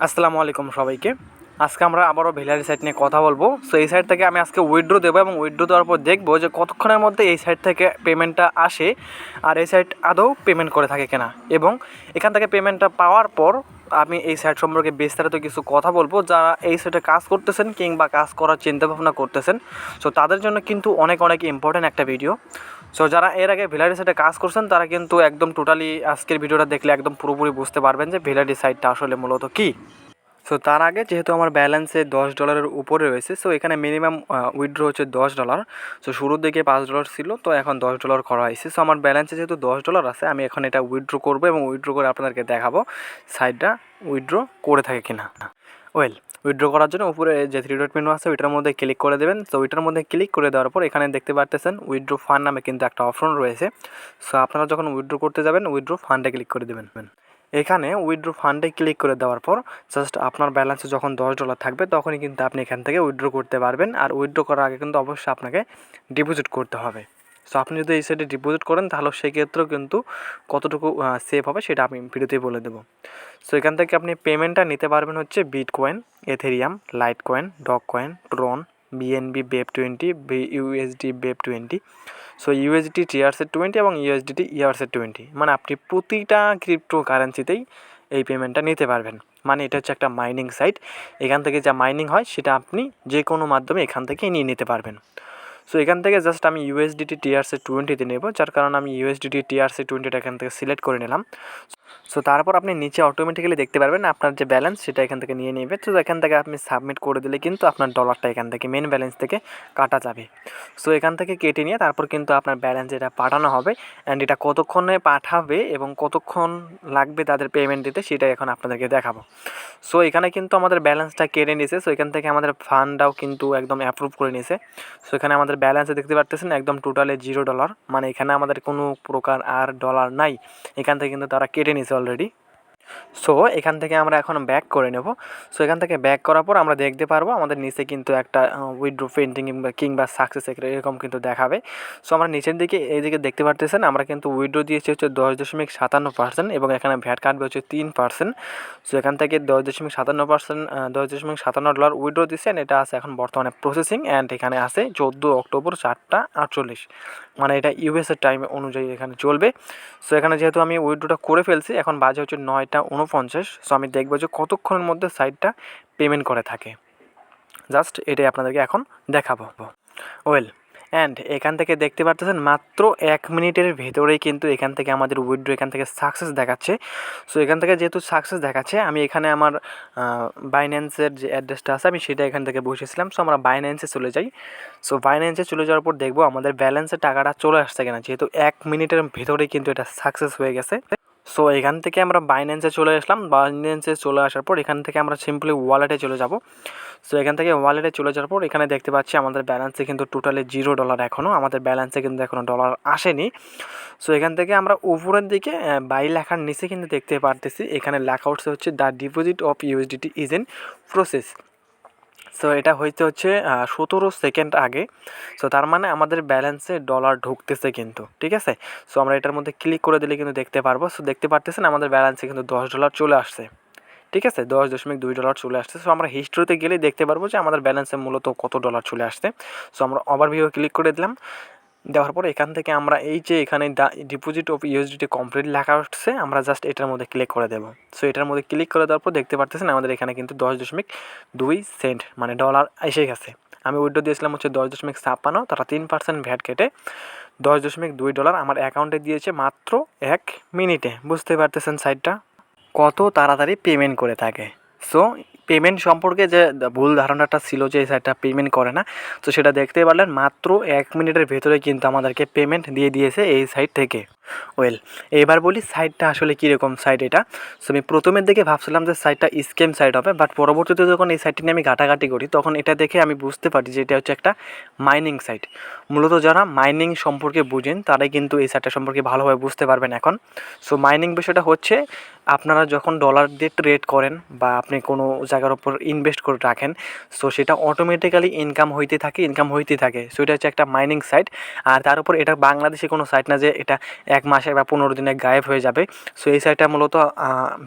আসসালামু আলাইকুম সবাইকে। আজকে আমরা আবারও ভিলারি সাইট নিয়ে কথা বলবো। সো এই সাইট থেকে আমি আজকে উইথড্র দেবো এবং উইথড্র দেওয়ার পর দেখবো যে কতক্ষণের মধ্যে এই সাইট থেকে পেমেন্টটা আসে আর এই সাইট আদৌ পেমেন্ট করে থাকে কিনা, এবং এখান থেকে পেমেন্টটা পাওয়ার পর আমি এই সাইট সম্পর্কে বিস্তারিত কিছু কথা বলবো। যারা এই সাইটে কাজ করতেছেন কিংবা কাজ করার চিন্তাভাবনা করতেছেন, সো তাদের জন্য কিন্তু অনেক অনেক ইম্পর্ট্যান্ট একটা ভিডিও। সো যারা এর আগে ভিলারি সাইটে কাজ করছেন তারা কিন্তু একদম টোটালি আজকের ভিডিওটা দেখলে একদম পুরোপুরি বুঝতে পারবেন যে ভিলারি সাইটটা আসলে মূলত কী। সো তার আগে যেহেতু আমার ব্যালেন্সে $10 উপরে রয়েছে, সো এখানে মিনিমাম উইথড্র হচ্ছে $10। সো শুরুর দিকে $5 ছিল, তো এখন $10 করা হয়েছে। সো আমার ব্যালেন্সে যেহেতু $10 আছে, আমি এখন এটা উইথড্র করবো এবং উইথড্র করে আপনাদেরকে দেখাবো সাইটটা উইথড্র করে থাকে কিনা। উইথড্র করার জন্য উপরে যে থ্রি ডট মেনু আছে ওইটার মধ্যে ক্লিক করে দেবেন। তো ওইটার মধ্যে ক্লিক করে দেওয়ার পর এখানে দেখতে পারতেছেন উইথড্র ফান্ড নামে কিন্তু একটা অপশন রয়েছে। সো আপনারা যখন উইথড্র করতে যাবেন উইথড্র ফান্ডে ক্লিক করে দেবেন। এখানে উইথড্র ফান্ডে ক্লিক করে দেওয়ার পর জাস্ট আপনার ব্যালেন্সে যখন $10 থাকবে তখনই কিন্তু আপনি এখান থেকে উইথড্র করতে পারবেন। আর উইথড্র করার আগে কিন্তু অবশ্যই আপনাকে ডিপোজিট করতে হবে। সো আপনি যদি এই সাইডে ডিপোজিট করেন তাহলে সেক্ষেত্রেও কিন্তু কতটুকু সেভ হবে সেটা আমি ভিডিওতেই বলে দেবো। সো এখান থেকে আপনি পেমেন্টটা নিতে পারবেন হচ্ছে bitcoin, Ethereum, litecoin, dogecoin, Tron, BNB BEP 20, USD BEP 20। So USD TRC20 এবং ইউএসডিটি ERC20, মানে আপনি প্রতিটা ক্রিপ্টো কারেন্সিতেই এই পেমেন্টটা নিতে পারবেন। মানে এটা হচ্ছে একটা মাইনিং সাইট। এখান থেকে যা মাইনিং হয় সেটা আপনি যে কোনো মাধ্যমে এখান থেকে নিয়ে নিতে পারবেন। সো এখান থেকে জাস্ট আমি ইউএসডিটি TRC20তে নেব, যার কারণে আমি ইউএসডিটি TRC20টা এখান থেকে সিলেক্ট করে নিলাম। সো তারপর আপনি নিচে অটোমেটিক্যালি দেখতে পারবেন আপনার যে ব্যালেন্স সেটা এখান থেকে নিয়ে নেবে। তো এখান থেকে আপনি সাবমিট করে দিলে কিন্তু আপনার ডলারটা এখান থেকে মেন ব্যালেন্স থেকে কাটা যাবে। সো এখান থেকে কেটে নিয়ে তারপর কিন্তু আপনার ব্যালেন্স এটা পাঠানো হবে। অ্যান্ড এটা কতক্ষণে পাঠাবে এবং কতক্ষণ লাগবে তাদের পেমেন্ট দিতে সেটাই এখন আপনাদেরকে দেখাবো। সো এখানে কিন্তু আমাদের ব্যালেন্সটা কেটে নিয়েছে। সো এখান থেকে আমাদের ফান্ডটাও কিন্তু একদম অ্যাপ্রুভ করে নিয়েছে। সো এখানে আমাদের ব্যালেন্সে দেখতে পারতেছেন একদম টোটালে $0, মানে এখানে আমাদের কোনো প্রকার আর ডলার নাই। এখান থেকে কিন্তু তারা কেটে নিয়েছে অলরেডি। সো এখান থেকে আমরা এখন ব্যাক করে নেব। সো এখান থেকে ব্যাক করার পর আমরা দেখতে পারবো আমাদের নিচে কিন্তু একটা উইথড্র পেন্ডিং কিংবা সাকসেস এরকম কিন্তু দেখাবে। সো আমরা নিচের দিকে এইদিকে দেখতে পারতেছেন আমরা কিন্তু উইথড্র দিয়েছি হচ্ছে 10.57% এবং এখানে ভ্যাট কাটবে হচ্ছে 3%। সো এখান থেকে 10.57%, $10.57 উইথড্র দিচ্ছেন। এটা আছে এখন বর্তমানে প্রসেসিং অ্যান্ড এখানে আছে 14 অক্টোবর 4:48, মানে এটা ইউএসের টাইম অনুযায়ী এখানে চলবে। সো এখানে যেহেতু আমি উইথড্রটা করে ফেলছি, এখন বাজে হচ্ছে 9:49। সো আমি দেখবো যে কতক্ষণের মধ্যে সাইটটা পেমেন্ট করে থাকে। জাস্ট এটাই আপনাদেরকে এখন দেখাবো। অ্যান্ড এখান থেকে দেখতে পারতেছেন মাত্র 1 মিনিটের ভেতরেই কিন্তু এখান থেকে আমাদের উইথড্র এখান থেকে সাকসেস দেখাচ্ছে। সো এখান থেকে যেহেতু সাকসেস দেখাচ্ছে, আমি এখানে আমার বাইন্যান্সের যে অ্যাড্রেসটা আছে আমি সেটা এখান থেকে বসেছিলাম। সো আমরা বাইন্যান্সে চলে যাই। সো বাইন্যান্সে চলে যাওয়ার পর দেখবো আমাদের ব্যালেন্সের টাকাটা চলে আসছে কিনা, যেহেতু 1 মিনিটের ভেতরেই কিন্তু এটা সাকসেস হয়ে গেছে। সো এখান থেকে আমরা বাইন্যান্সে চলে আসলাম। বাইন্যান্সে চলে আসার পর এখান থেকে আমরা সিম্পলি ওয়ালেটে চলে যাব। সো এখান থেকে ওয়ালেটে চলে যাওয়ার পর এখানে দেখতে পাচ্ছি আমাদের ব্যালেন্সে কিন্তু টোটালি $0 এখনও, আমাদের ব্যালেন্সে কিন্তু এখনও ডলার আসেনি। সো এখান থেকে আমরা উপরের দিকে বাই লেখার নিচে কিন্তু দেখতে পারতেছি এখানে লেখা উঠছে হচ্ছে the deposit of USDT is in process. So এটা হচ্ছে 17 সেকেন্ড আগে। সো তার মানে আমাদের ব্যালেন্সে ডলার ঢুকতেছে কিন্তু, ঠিক আছে। সো আমরা এটার মধ্যে ক্লিক করে দিলে কিন্তু দেখতে পারবো। সো দেখতে পারতেছেন আমাদের ব্যালেন্সে কিন্তু $10 চলে আসছে, ঠিক আছে, $10.2 চলে আসছে। সো আমরা হিস্ট্রিতে গেলেই দেখতে পারবো যে আমাদের ব্যালেন্সে মূলত কত ডলার চলে আসছে। সো আমরা ওভারভিউ ক্লিক করে দিলাম। দেওয়ার পর এখান থেকে আমরা এই যে এখানে the deposit of USDT complete লেখা উঠছে, আমরা জাস্ট এটার মধ্যে ক্লিক করে দেবো। সো এটার মধ্যে ক্লিক করে দেওয়ার পর দেখতে পারতেছেন আমাদের এখানে কিন্তু 10.2 সেন্ট মানে ডলার এসে গেছে। আমি উইথড্র দিয়েছিলাম হচ্ছে 10.56, তারা 3% ভ্যাট কেটে $10.2 আমার অ্যাকাউন্টে দিয়েছে মাত্র 1 মিনিটে। বুঝতে পারতেছেন সাইটটা কত তাড়াতাড়ি পেমেন্ট করে থাকে। সো পেমেন্ট সম্পর্কে যে ভুল ধারণাটা ছিল যে এই সাইটটা পেমেন্ট করে না, তো সেটা দেখতে পারলেন মাত্র 1 মিনিটের ভেতরে কিন্তু আমাদেরকে পেমেন্ট দিয়ে দিয়েছে এই সাইট থেকে। এবার বলি সাইটটা আসলে কীরকম সাইট এটা। সো আমি প্রথমের দিকে ভাবছিলাম যে সাইটটা স্ক্যাম সাইট হবে, বাট পরবর্তীতে যখন এই সাইটটি নিয়ে আমি ঘাটাঘাটি করি তখন এটা দেখে আমি বুঝতে পারি যে এটা হচ্ছে একটা মাইনিং সাইট। মূলত যারা মাইনিং সম্পর্কে বুঝেন তারাই কিন্তু এই সাইটটা সম্পর্কে ভালোভাবে বুঝতে পারবেন এখন। সো মাইনিং বিষয়টা হচ্ছে আপনারা যখন ডলার দিয়ে ট্রেড করেন বা আপনি কোনো জায়গার উপর ইনভেস্ট করে রাখেন, সো সেটা অটোমেটিক্যালি ইনকাম হইতে থাকে। সো এটা হচ্ছে একটা মাইনিং সাইট। আর তার উপর এটা বাংলাদেশে কোনো সাইট না যে এটা 1 মাসে বা 15 দিনে গায়েব হয়ে যাবে। সো এই সাইটটা মূলত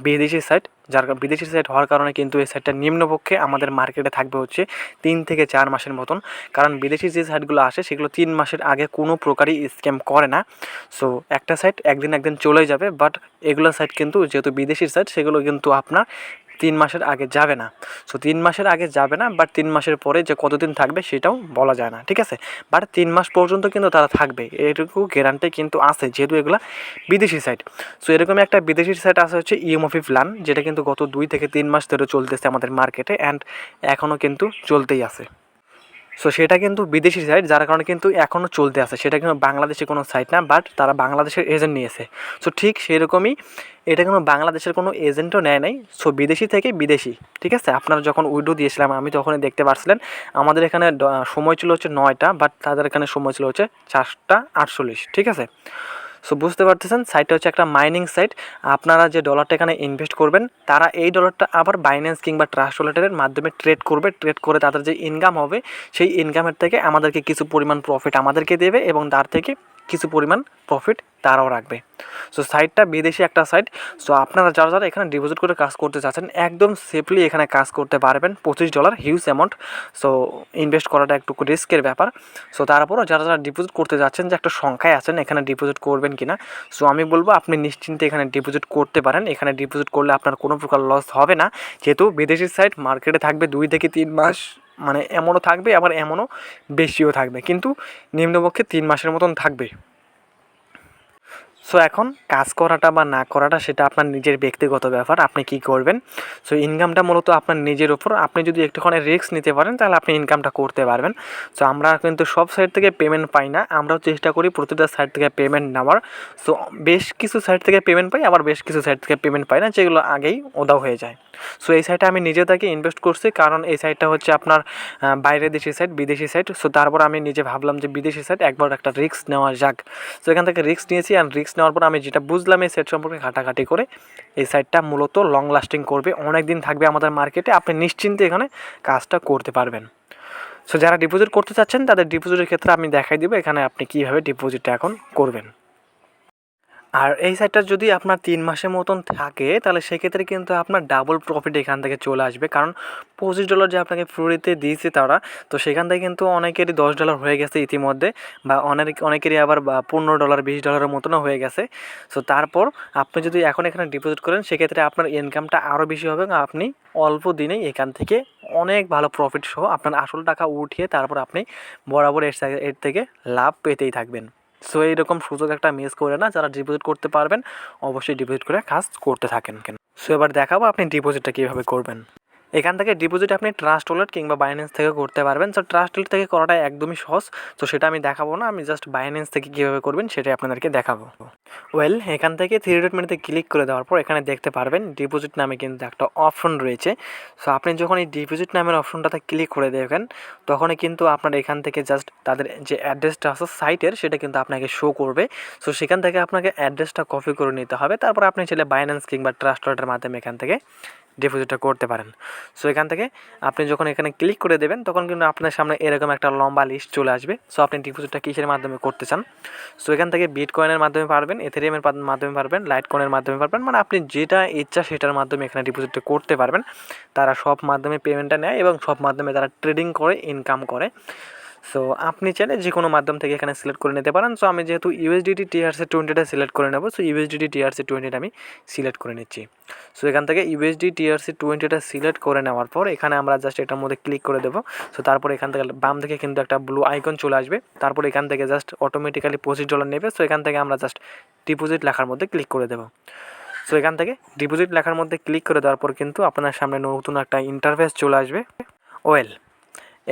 বিদেশি সাইট, যার বিদেশি সাইট হওয়ার কারণে কিন্তু এই সাইটটা নিম্নপক্ষে আমাদের মার্কেটে থাকবে হচ্ছে 3 থেকে 4 মাসের মতন। কারণ বিদেশি যে সাইটগুলো আসে সেগুলো 3 মাসের আগে কোনো প্রকারই স্ক্যাম করে না। সো একটা সাইট একদিন চলে যাবে, বাট এগুলো সাইট কিন্তু যেহেতু বিদেশির সাইট সেগুলো কিন্তু আপনার 3 মাসের আগে যাবে না। সো 3 মাসের আগে যাবে না, বাট 3 মাসের পরে যে কতদিন থাকবে সেটাও বলা যায় না, ঠিক আছে। বাট 3 মাস পর্যন্ত কিন্তু তারা থাকবে, এটুকু গ্যারান্টি কিন্তু আছে, যেহেতু এগুলো বিদেশি সাইট। সো এরকমই একটা বিদেশি সাইট আছে হচ্ছে ইএমওপি প্ল্যান, যেটা কিন্তু গত 2 থেকে 3 মাস ধরে চলতেছে আমাদের মার্কেটে, অ্যান্ড এখনও কিন্তু চলতেই আছে। সো সেটা কিন্তু বিদেশি সাইট, যার কারণে কিন্তু এখনও চলতে আছে। সেটা কিন্তু বাংলাদেশে কোনো সাইট না, বাট তারা বাংলাদেশের এজেন্ট নিয়েছে। সো ঠিক সেরকমই এটা কোনো বাংলাদেশের কোনো এজেন্টও নেয় নাই। সো বিদেশি থেকে বিদেশি, ঠিক আছে। আপনারা যখন উইডো দিয়েছিলাম আমি তখনই দেখতে পারছিলেন আমাদের এখানে সময় ছিল হচ্ছে 9টা, বাট তাদের এখানে সময় ছিল হচ্ছে 4টা 48, ঠিক আছে। সো বুঝতে পারতেছেন সাইটটা হচ্ছে একটা মাইনিং সাইট। আপনারা যে ডলারটা এখানে ইনভেস্ট করবেন তারা এই ডলারটা আবার বাইন্যান্স কিংবা ট্রাস্ট ওয়ালেটের মাধ্যমে ট্রেড করে তাদের যে ইনকাম হবে সেই ইনকামের থেকে আমাদেরকে কিছু পরিমাণ প্রফিট আমাদেরকে দেবে, এবং তার থেকে কিছু পরিমাণ প্রফিট তারাও রাখবে। সো সাইটটা বিদেশি একটা সাইট। সো আপনারা যারা এখানে ডিপোজিট করে কাজ করতে চাচ্ছেন একদম সেফলি এখানে কাজ করতে পারবেন। $25 হিউজ অ্যামাউন্ট। সো ইনভেস্ট করাটা একটু রিস্কের ব্যাপার। সো তারপরও যারা ডিপোজিট করতে যাচ্ছেন যে একটা সংখ্যায় আছেন এখানে ডিপোজিট করবেন কিনা, সো আমি বলবো আপনি নিশ্চিন্তে এখানে ডিপোজিট করতে পারেন। এখানে ডিপোজিট করলে আপনার কোনো প্রকার লস হবে না, যেহেতু বিদেশি সাইট মার্কেটে থাকবে 2 থেকে 3 মাস, মানে এমনও থাকবে আবার এমনও বেশিও থাকবে, কিন্তু নিম্নপক্ষে 3 মাসের মতন থাকবে। সো এখন কাজ করাটা বা না করাটা সেটা আপনার নিজের ব্যক্তিগত ব্যাপার, আপনি কি করবেন। সো ইনকামটা মূলত আপনার নিজের উপর। আপনি যদি একটুখানি রিস্ক নিতে পারেন তাহলে আপনি ইনকামটা করতে পারবেন। সো আমরা কিন্তু সব সাইট থেকে পেমেন্ট পাই না, আমরাও চেষ্টা করি প্রতিটা সাইট থেকে পেমেন্ট নেওয়ার। সো বেশ কিছু সাইট থেকে পেমেন্ট পাই, আবার বেশ কিছু সাইট থেকে পেমেন্ট পাই না, যেগুলো আগেই ওদাও হয়ে যায়। সো এই সাইটে আমি নিজে থেকে ইনভেস্ট করছি, কারণ এই সাইটটা হচ্ছে আপনার বাইরের দেশি সাইট, বিদেশি সাইট। সো তারপর আমি নিজে ভাবলাম যে বিদেশি সাইট একবার একটা রিস্ক নেওয়া যাক। সো এখান থেকে রিস্ক নিয়েছি, অ্যান্ড রিস্ক নেওয়ার পর আমি যেটা বুঝলাম এই সাইট সম্পর্কে ঘাটাঘাটি করে, এই সাইটটা মূলত লং লাস্টিং করবে, অনেক দিন থাকবে আমাদের মার্কেটে, আপনি নিশ্চিন্তে এখানে কাজটা করতে পারবেন। সো যারা ডিপোজিট করতে চাচ্ছেন তাদের ডিপোজিটের ক্ষেত্রে আমি দেখাই দিব এখানে আপনি কীভাবে ডিপোজিটটা এখন করবেন। আর এই সাইটটা যদি আপনার 3 মাসের মতন থাকে তাহলে সেক্ষেত্রে কিন্তু আপনার ডাবল প্রফিট এখান থেকে চলে আসবে, কারণ $25 যে আপনাকে ফ্রিতে দিয়েছে তারা, তো সেখান থেকে কিন্তু অনেকেরই $10 হয়ে গেছে ইতিমধ্যে, বা অনেকেরই আবার $15 $20 মতনও হয়ে গেছে। সো তারপর আপনি যদি এখন এখানে ডিপোজিট করেন সেক্ষেত্রে আপনার ইনকামটা আরও বেশি হবে, আপনি অল্প দিনেই এখান থেকে অনেক ভালো প্রফিট সহ আপনার আসল টাকা উঠিয়ে তারপর আপনি বরাবর এর থেকে লাভ পেতেই থাকবেন। সো এইরকম সুযোগ একটা মিস করে না, যারা ডিপোজিট করতে পারবেন অবশ্যই ডিপোজিট করে কাজ করতে থাকেন। সো এবার দেখাবো আপনি ডিপোজিটটা কীভাবে করবেন। এখান থেকে ডিপোজিট আপনি ট্রাস্ট ওয়ালেট কিংবা বাইন্যান্স থেকে করতে পারবেন। সো ট্রাস্ট ওয়ালেট থেকে করাটা একদমই সহজ, তো সেটা আমি দেখাবো না, আমি জাস্ট বাইন্যান্স থেকে কীভাবে করবেন সেটাই আপনাদেরকে দেখাবো। ওয়েল, এখান থেকে 3 ডট মেনুতে ক্লিক করে দেওয়ার পর এখানে দেখতে পারবেন ডিপোজিট নামে কিন্তু একটা অপশন রয়েছে। সো আপনি যখন এই ডিপোজিট নামের অপশনটাতে ক্লিক করে দেবেন তখনই কিন্তু আপনার এখান থেকে জাস্ট তাদের যে অ্যাড্রেসটা আছে সাইটের সেটা কিন্তু আপনাকে শো করবে। সো সেখান থেকে আপনাকে অ্যাড্রেসটা কপি করে নিতে হবে, তারপর আপনি চাইলে বাইন্যান্স কিংবা ট্রাস্ট ওয়ালেটের মাধ্যমে এখান থেকে ডিপোজিটটা করতে পারেন। সো এখান থেকে আপনি যখন এখানে ক্লিক করে দেবেন তখন কিন্তু আপনার সামনে এরকম একটা লম্বা লিস্ট চলে আসবে। সো আপনি ডিপোজিটটা কিসের মাধ্যমে করতে চান, সো এখান থেকে বিটকয়েনের মাধ্যমে পারবেন, এথেরিয়ামের মাধ্যমে পারবেন, লাইটকয়েনের মাধ্যমে পারবেন, মানে আপনি যেটা ইচ্ছা সেটার মাধ্যমে এখানে ডিপোজিটটা করতে পারবেন। তারা সব মাধ্যমে পেমেন্টটা নেয় এবং সব মাধ্যমে তারা ট্রেডিং করে ইনকাম করে। সো আপনি চাইলে যে কোনো মাধ্যম থেকে এখানে সিলেক্ট করে নিতে পারেন। সো আমি যেহেতু ইউএসডিটি TRC20টা সিলেক্ট করে নেব, সো ইউএসডিটি TRC20টা আমি সিলেক্ট করে নিচ্ছি। সো এখান থেকে ইউএসডি TRC20টা সিলেক্ট করে নেওয়ার পর এখানে আমরা জাস্ট এটার মধ্যে ক্লিক করে দেবো। সো তারপর এখান থেকে বাম থেকে কিন্তু একটা ব্লু আইকন চলে আসবে, তারপর এখান থেকে জাস্ট অটোমেটিক্যালি $25 নেবে। সো এখান থেকে আমরা জাস্ট ডিপোজিট লেখার মধ্যে ক্লিক করে দেবো। সো এখান থেকে ডিপোজিট লেখার মধ্যে ক্লিক করে দেওয়ার পর কিন্তু আপনার সামনে নতুন একটা ইন্টারফেস চলে আসবে। ওয়েল,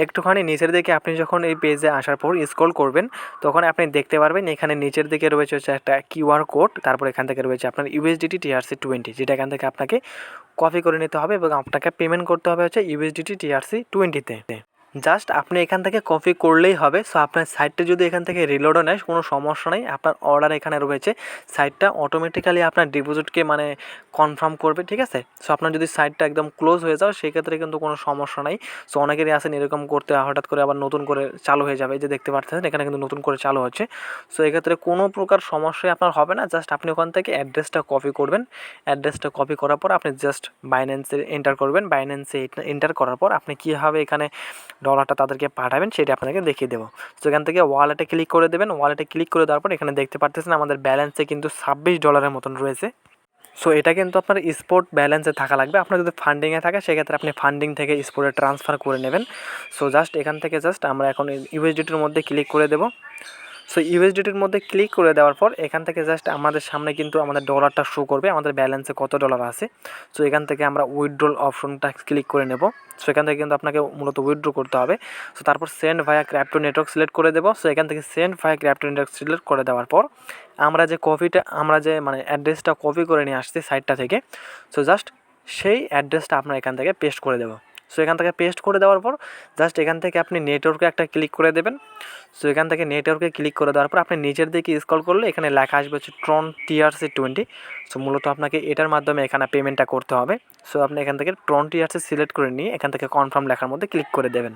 একটুখানি নিচের দিকে আপনি যখন এই পেজে আসার পর স্ক্রল করবেন তখন আপনি দেখতে পারবেন এখানে নিচের দিকে রয়েছে হচ্ছে একটা কিউআর কোড, তারপর এখান থেকে রয়েছে আপনার ইউএসডিটি TRC20, যেটা এখান থেকে আপনাকে কপি করে নিতে হবে এবং আপনাকে পেমেন্ট করতে হবে হচ্ছে ইউএসডিটি TRC20তে। জাস্ট আপনি এখান থেকে কপি করলেই হবে। সো আপনার সাইটটা যদি এখান থেকে রিলোডও নেয় কোনো সমস্যা নেই, আপনার অর্ডার এখানে রয়েছে, সাইটটা অটোমেটিক্যালি আপনার ডিপোজিটকে মানে কনফার্ম করবে, ঠিক আছে। সো আপনার যদি সাইটটা একদম ক্লোজ হয়ে যাও সেক্ষেত্রে কিন্তু কোনো সমস্যা নাই। সো অনেকেরই আসেন এরকম করতে, হঠাৎ করে আবার নতুন করে চালু হয়ে যাবে, এই যে দেখতে পাচ্ছেন এখানে কিন্তু নতুন করে চালু হচ্ছে। সো এক্ষেত্রে কোনো প্রকার সমস্যাই আপনার হবে না। জাস্ট আপনি ওখান থেকে অ্যাড্রেসটা কপি করবেন, অ্যাড্রেসটা কপি করার পর আপনি জাস্ট বাইন্যান্সে এন্টার করবেন, বাইন্যান্সে এন্টার করার পর আপনি কীভাবে এখানে ডলারটা তাদেরকে পাঠাবেন সেটা আপনাকে দেখিয়ে দেবো। তো এখান থেকে ওয়ালেটে ক্লিক করে দেবেন, ওয়ালেটে ক্লিক করে দেওয়ার পর এখানে দেখতে পাচ্ছেন আমাদের ব্যালেন্সে কিন্তু $26 মতন রয়েছে। সো এটা কিন্তু আপনার স্পট ব্যালেন্সে থাকা লাগবে। আপনার যদি ফান্ডিংয়ে থাকে সেক্ষেত্রে আপনি ফান্ডিং থেকে স্পটে ট্রান্সফার করে নেবেন। সো জাস্ট এখান থেকে জাস্ট আমরা এখন ইউএসডিটির মধ্যে ক্লিক করে দেবো। সো ইউএসডিটির মধ্যে ক্লিক করে দেওয়ার পর এখান থেকে জাস্ট আমাদের সামনে কিন্তু আমাদের ডলারটা শো করবে, আমাদের ব্যালেন্সে কত ডলার আছে। সো এখান থেকে আমরা উইথড্রল অপশনটা ক্লিক করে নেব। সো এখান থেকে কিন্তু আপনাকে মূলত উইথড্র করতে হবে। সো তারপর সেন্ড ভায়া ক্রিপ্টো নেটওয়ার্ক সিলেক্ট করে দেবো। সো এখান থেকে সেন্ড ভায়া ক্রিপ্টো নেটওয়ার্ক সিলেক্ট করে দেওয়ার পর আমরা যে মানে অ্যাড্রেসটা কপি করে নিয়ে আসছি সাইটটা থেকে, সো জাস্ট সেই অ্যাড্রেসটা আপনার এখান থেকে পেস্ট করে দেবো। সো এখান থেকে পেস্ট করে দেওয়ার পর জাস্ট এখান থেকে আপনি নেটওয়ার্কে একটা ক্লিক করে দেবেন। সো এখান থেকে নেটওয়ার্কে ক্লিক করে দেওয়ার পর আপনি নিচের দিকে স্ক্রল করলে এখানে লেখা আসবে হচ্ছে ট্রন TRC20। সো মূলত আপনাকে এটার মাধ্যমে এখানে পেমেন্টটা করতে হবে। সো আপনি এখান থেকে ট্রন TRC সিলেক্ট করে নিয়ে এখান থেকে কনফার্ম লেখার মধ্যে ক্লিক করে দেবেন।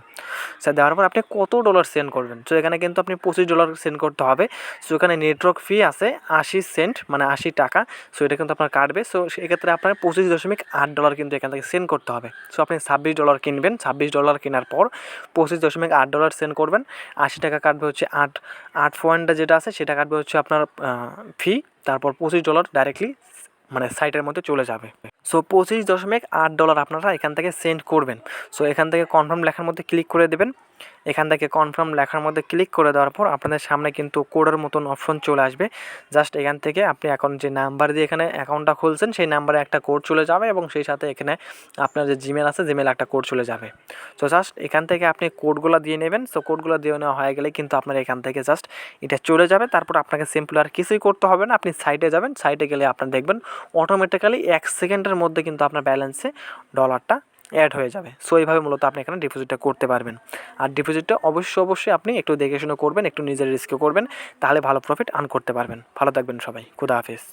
সো দেওয়ার পর আপনি কত ডলার সেন্ড করবেন, সো এখানে কিন্তু আপনি $25 সেন্ড করতে হবে। সো এখানে নেটওয়ার্ক ফি আছে 80 সেন্ট মানে 80 টাকা। সো এটা কিন্তু আপনার কাটবে। সো সেক্ষেত্রে আপনার $25.8 কিন্তু এখান থেকে সেন্ড করতে হবে। সো আপনি $26 কিনবেন, $26 কেনার পর $25.8 সেন্ড করবেন, 80 টাকা কাটবে হচ্ছে 8 পয়েন্টটা যেটা আছে সেটা কাটবে হচ্ছে আপনার ফি। তারপর $25 ডাইরেক্টলি মানে সাইটের মধ্যে চলে যাবে। সো $25.8 আপনারা এখান থেকে সেন্ড করবেন। সো এখান থেকে কনফার্ম লেখার মধ্যে ক্লিক করে দেবেন। এখান থেকে কনফার্ম লেখার মধ্যে ক্লিক করে দেওয়ার পর আপনাদের সামনে কিন্তু কোডের মতন অপশন চলে আসবে। জাস্ট এখান থেকে আপনি এখন যে নাম্বার দিয়ে এখানে অ্যাকাউন্টটা খুলছেন সেই নাম্বারে একটা কোড চলে যাবে এবং সেই সাথে এখানে আপনার যে জিমেল আছে জিমেল একটা কোড চলে যাবে। সো জাস্ট এখান থেকে আপনি কোডগুলো দিয়ে নেবেন। সো কোডগুলো দিয়ে নেওয়া হয়ে গেলে কিন্তু আপনার এখান থেকে জাস্ট এটা চলে যাবে। তারপর আপনাকে সিম্পল আর কিছুই করতে হবে না, আপনি সাইটে যাবেন, সাইটে গেলে আপনার দেখবেন অটোমেটিক্যালি 1 সেকেন্ডের মধ্যে কিন্তু আপনার ব্যালেন্সে ডলারটা অ্যাড হয়ে যাবে। সো এইভাবে মূলত আপনি এখানে ডিপোজিটটা করতে পারবেন। আর ডিপোজিটটা অবশ্যই আপনি একটু দেখে শুনে করবেন, একটু নিজের রিস্কে করবেন, তাহলে ভালো প্রফিট আর্ন করতে পারবেন। ভালো থাকবেন সবাই, খুদা হাফেজ।